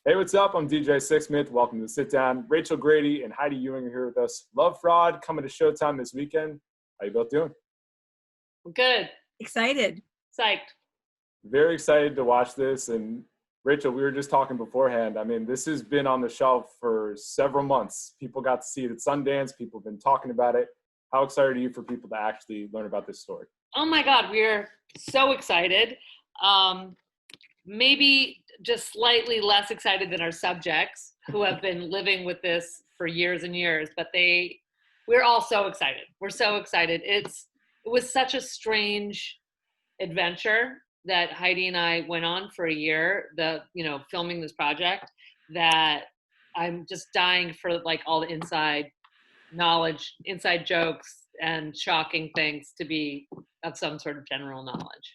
Hey, what's up? I'm DJ Sixsmith. Welcome to the Sit Down. Rachel, Grady, and Heidi Ewing are here with us. Love Fraud coming to Showtime this weekend. How you both doing? Good. Excited. Psyched. Very excited to watch this. And Rachel, we were just talking beforehand. I mean, this has been on the shelf for several months. People got to see it at Sundance. People have been talking about it. How excited are you for people to actually learn about this story? Oh my God, we're so excited. Maybe just slightly less excited than our subjects who have been living with this for years and years, but we're all so excited. We're so excited. It was such a strange adventure that Heidi and I went on for a year, filming this project, that I'm just dying for like all the inside knowledge, inside jokes, and shocking things to be of some sort of general knowledge.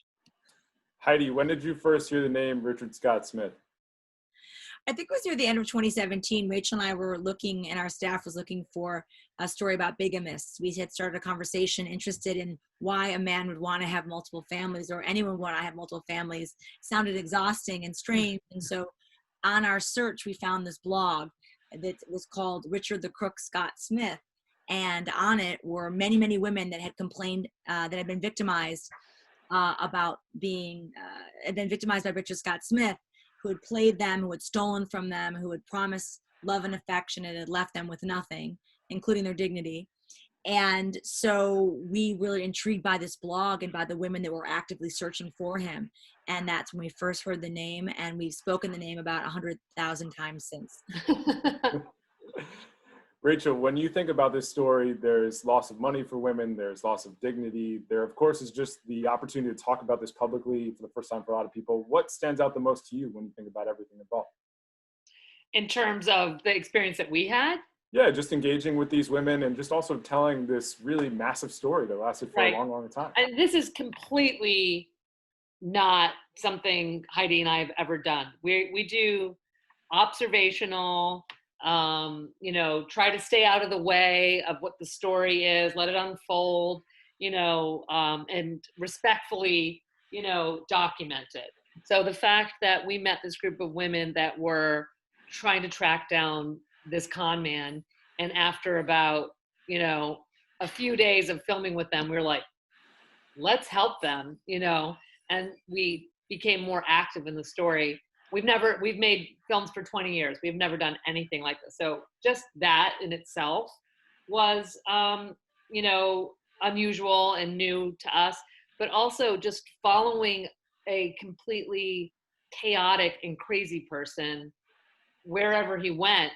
Heidi, when did you first hear the name Richard Scott Smith? I think it was near the end of 2017. Rachel and I were looking, and our staff was looking for a story about bigamists. We had started a conversation interested in why a man would want to have multiple families, or anyone would want to have multiple families. It sounded exhausting and strange. And so on our search, we found this blog that was called Richard the Crook Scott Smith. And on it were many, many women that had complained, that had been victimized about being been victimized by Richard Scott Smith, who had played them, who had stolen from them, who had promised love and affection and had left them with nothing, including their dignity. And so we were intrigued by this blog and by the women that were actively searching for him. And that's when we first heard the name, and we've spoken the name about 100,000 times since. Rachel, when you think about this story, there's loss of money for women, there's loss of dignity. There, of course, is just the opportunity to talk about this publicly for the first time for a lot of people. What stands out the most to you when you think about everything involved? In terms of the experience that we had? Yeah, just engaging with these women and just also telling this really massive story that lasted for a long, long time. And this is completely not something Heidi and I have ever done. We do observational, try to stay out of the way of what the story is, let it unfold, and respectfully, document it. So the fact that we met this group of women that were trying to track down this con man, and after about, a few days of filming with them, we were like, let's help them, and we became more active in the story. We've made films for 20 years. We've never done anything like this. So just that in itself was, unusual and new to us, but also just following a completely chaotic and crazy person wherever he went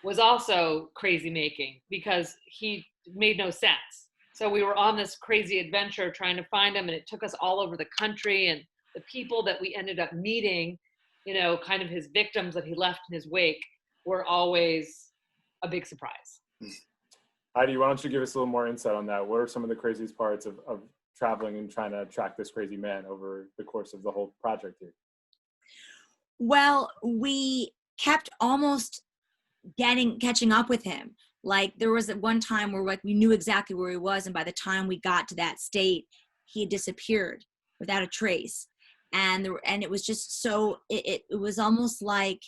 was also crazy making, because he made no sense. So we were on this crazy adventure trying to find him, and it took us all over the country, and the people that we ended up meeting, kind of his victims that he left in his wake, were always a big surprise. Heidi, why don't you give us a little more insight on that? What are some of the craziest parts of traveling and trying to track this crazy man over the course of the whole project here? Well, we kept almost catching up with him. Like, there was at one time where we knew exactly where he was, and by the time we got to that state, he had disappeared without a trace. And it was just so, it was almost like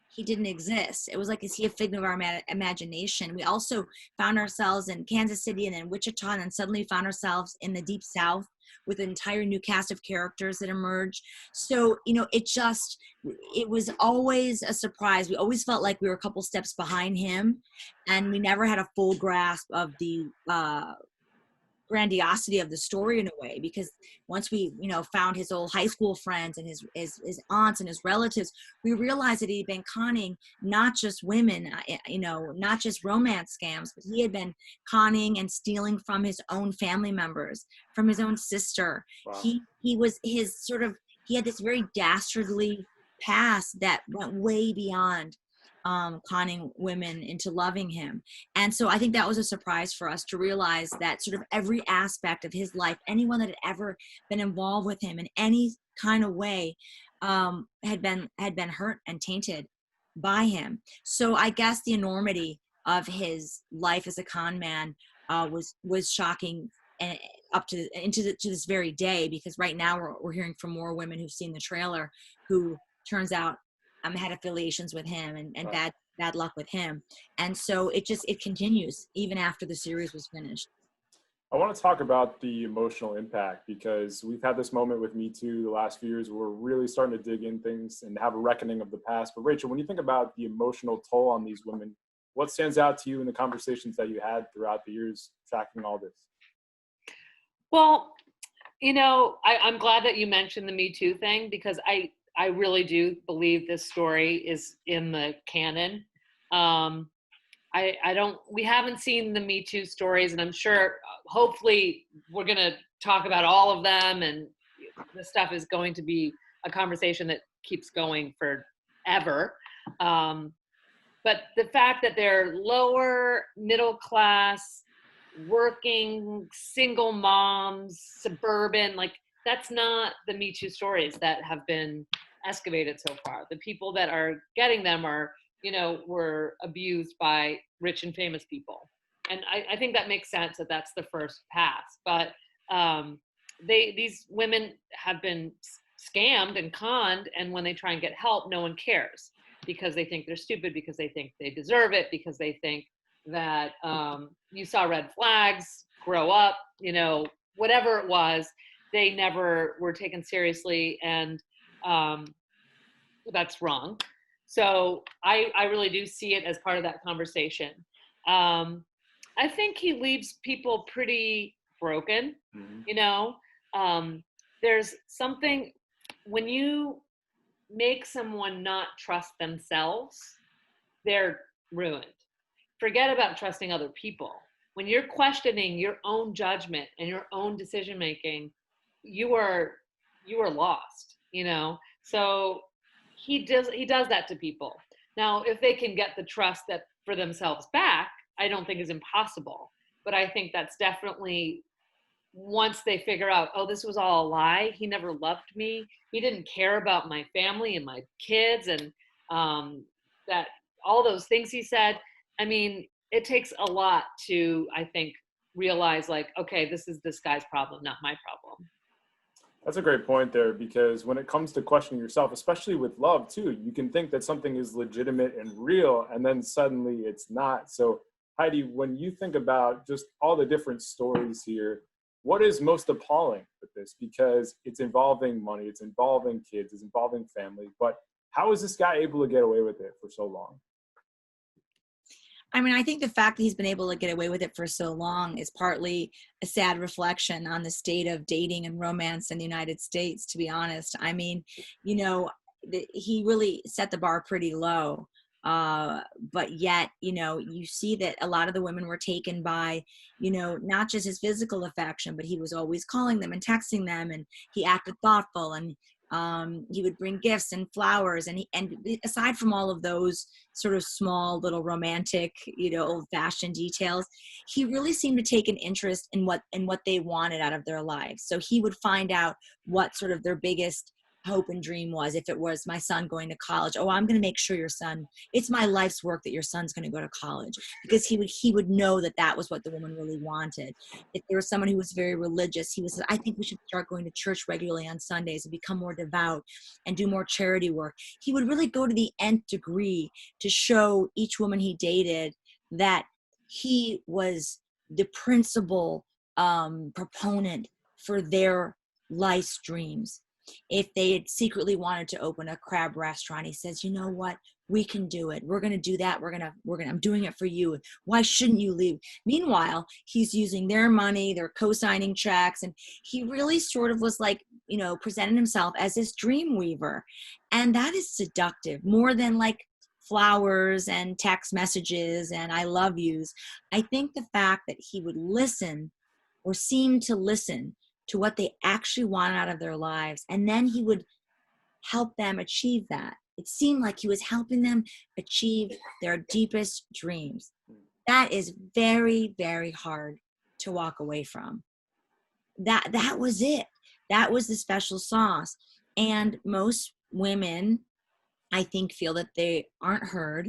he didn't exist. It was like, is he a figment of our imagination? We also found ourselves in Kansas City and then Wichita, and then suddenly found ourselves in the Deep South with an entire new cast of characters that emerged. So, it was always a surprise. We always felt like we were a couple steps behind him, and we never had a full grasp of the grandiosity of the story in a way, because once we found his old high school friends and his aunts and his relatives, we realized that he'd been conning not just women, not just romance scams, but he had been conning and stealing from his own family members, from his own sister. Wow. He had this very dastardly past that went way beyond conning women into loving him. And so I think that was a surprise for us to realize that sort of every aspect of his life, anyone that had ever been involved with him in any kind of way, had been hurt and tainted by him. So I guess the enormity of his life as a con man was shocking, up to this very day, because right now we're hearing from more women who've seen the trailer, who turns out had affiliations with him and Right. bad luck with him. And so it continues even after the series was finished. I want to talk about the emotional impact because we've had this moment with Me Too the last few years. We're really starting to dig in things and have a reckoning of the past. But Rachel, when you think about the emotional toll on these women, what stands out to you in the conversations that you had throughout the years tracking all this? Well, I'm glad that you mentioned the Me Too thing, because I really do believe this story is in the canon. We haven't seen the Me Too stories, and I'm sure, hopefully, we're going to talk about all of them, and this stuff is going to be a conversation that keeps going forever. But the fact that they're lower middle class, working, single moms, suburban, like, that's not the Me Too stories that have been excavated so far. The people that are getting them are, were abused by rich and famous people. And I think that makes sense that that's the first pass. But these women have been scammed and conned, and when they try and get help, no one cares, because they think they're stupid, because they think they deserve it, because they think that you saw red flags, grow up, whatever it was, they never were taken seriously, and that's wrong. So I really do see it as part of that conversation. I think he leaves people pretty broken, there's something, when you make someone not trust themselves, they're ruined. Forget about trusting other people. When you're questioning your own judgment and your own decision making, you are lost, So he does that to people. Now, if they can get the trust that for themselves back, I don't think is impossible. But I think that's definitely, once they figure out, oh, this was all a lie, he never loved me, he didn't care about my family and my kids, and that all those things he said. I mean, it takes a lot to, I think, realize, like, okay, this is this guy's problem, not my problem. That's a great point there, because when it comes to questioning yourself, especially with love too, you can think that something is legitimate and real, and then suddenly it's not. So Heidi, when you think about just all the different stories here, what is most appalling with this? Because it's involving money, it's involving kids, it's involving family, but how is this guy able to get away with it for so long? I mean, I think the fact that he's been able to get away with it for so long is partly a sad reflection on the state of dating and romance in the United States, to be honest. I mean, he really set the bar pretty low. But yet, you see that a lot of the women were taken by, not just his physical affection, but he was always calling them and texting them, and he acted thoughtful, and he would bring gifts and flowers, and aside from all of those sort of small little romantic, old-fashioned details, he really seemed to take an interest in what they wanted out of their lives. So he would find out what sort of their biggest hope and dream was. If it was my son going to college, oh, I'm going to make sure it's my life's work that your son's going to go to college, because he would know that was what the woman really wanted. If there was someone who was very religious, he would say, I think we should start going to church regularly on Sundays and become more devout and do more charity work. He would really go to the nth degree to show each woman he dated that he was the principal proponent for their life's dreams. If they had secretly wanted to open a crab restaurant, he says, you know what, we can do it. We're going to do that. I'm doing it for you. Why shouldn't you leave? Meanwhile, he's using their money, they're co-signing checks. And he really sort of was like, presented himself as this dream weaver. And that is seductive, more than like flowers and text messages and I love yous. I think the fact that he would listen, or seem to listen, to what they actually want out of their lives, and then he would help them achieve that. It seemed like he was helping them achieve their deepest dreams. That is very, very hard to walk away from. That was it. That was the special sauce. And most women, I think, feel that they aren't heard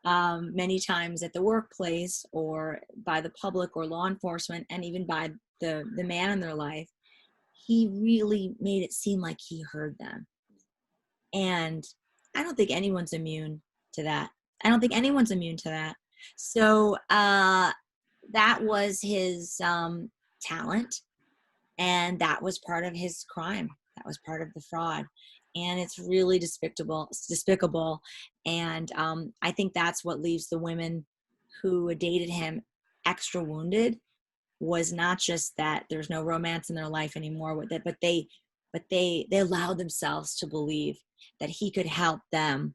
many times at the workplace, or by the public or law enforcement, and even by the man in their life. He really made it seem like he heard them. And I don't think anyone's immune to that. I don't think anyone's immune to that. So that was his talent, and that was part of his crime. That was part of the fraud, and it's really despicable. It's despicable, and I think that's what leaves the women who dated him extra wounded. Was not just that there's no romance in their life anymore with it, but they allowed themselves to believe that he could help them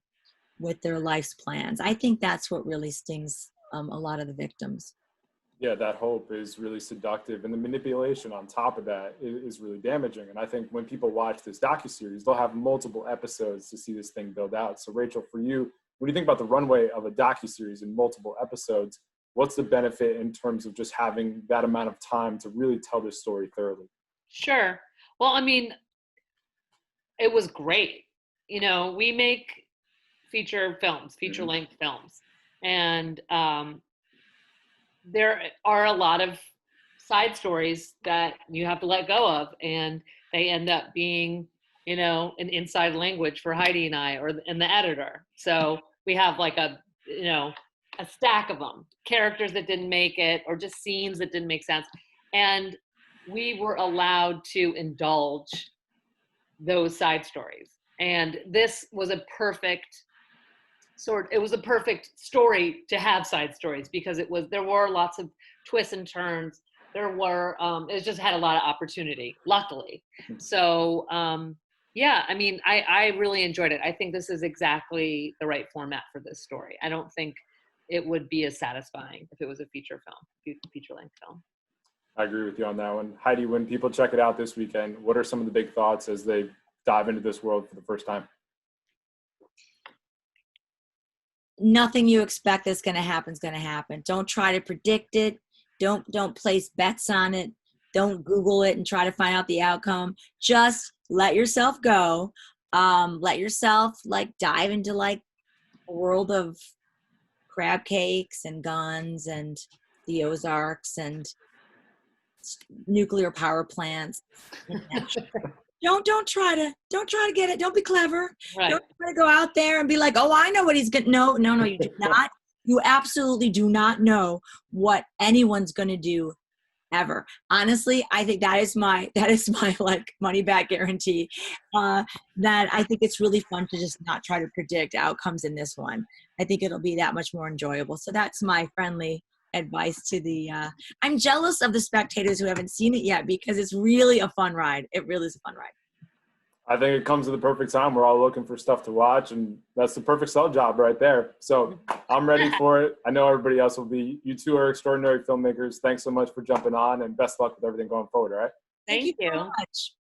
with their life's plans. I think that's what really stings a lot of the victims. Yeah, that hope is really seductive, and the manipulation on top of that is really damaging. And I think when people watch this docu-series, they'll have multiple episodes to see this thing build out. So Rachel, for you, when you think about the runway of a docu-series in multiple episodes, what's the benefit in terms of just having that amount of time to really tell this story thoroughly? Sure. Well, I mean, it was great. You know, we make feature-length films, and there are a lot of side stories that you have to let go of, and they end up being, you know, an inside language for Heidi and I, and the editor. So we have like a stack of them, characters that didn't make it, or just scenes that didn't make sense. And we were allowed to indulge those side stories. And this was a perfect story to have side stories, because there were lots of twists and turns. It just had a lot of opportunity, luckily. So, yeah, I mean, I really enjoyed it. I think this is exactly the right format for this story. I don't think it would be as satisfying if it was a feature-length film. I agree with you on that one. Heidi, when people check it out this weekend, what are some of the big thoughts as they dive into this world for the first time? Nothing you expect that's going to happen is going to happen. Don't try to predict it. Don't place bets on it. Don't Google it and try to find out the outcome. Just let yourself go. Let yourself dive into a world of crab cakes and guns and the Ozarks and nuclear power plants. Don't try to get it. Don't be clever. Right. Don't try to go out there and be like, oh, I know what he's going to. No, you do not. You absolutely do not know what anyone's going to do ever. Honestly, I think that is my money back guarantee. That I think it's really fun to just not try to predict outcomes in this one. I think it'll be that much more enjoyable. So that's my friendly advice to the I'm jealous of the spectators who haven't seen it yet, because it's really a fun ride. It really is a fun ride. I think it comes at the perfect time. We're all looking for stuff to watch, and that's the perfect sell job right there. So I'm ready for it. I know everybody else will be. You two are extraordinary filmmakers. Thanks so much for jumping on, and best luck with everything going forward, all right? Thank you. So much.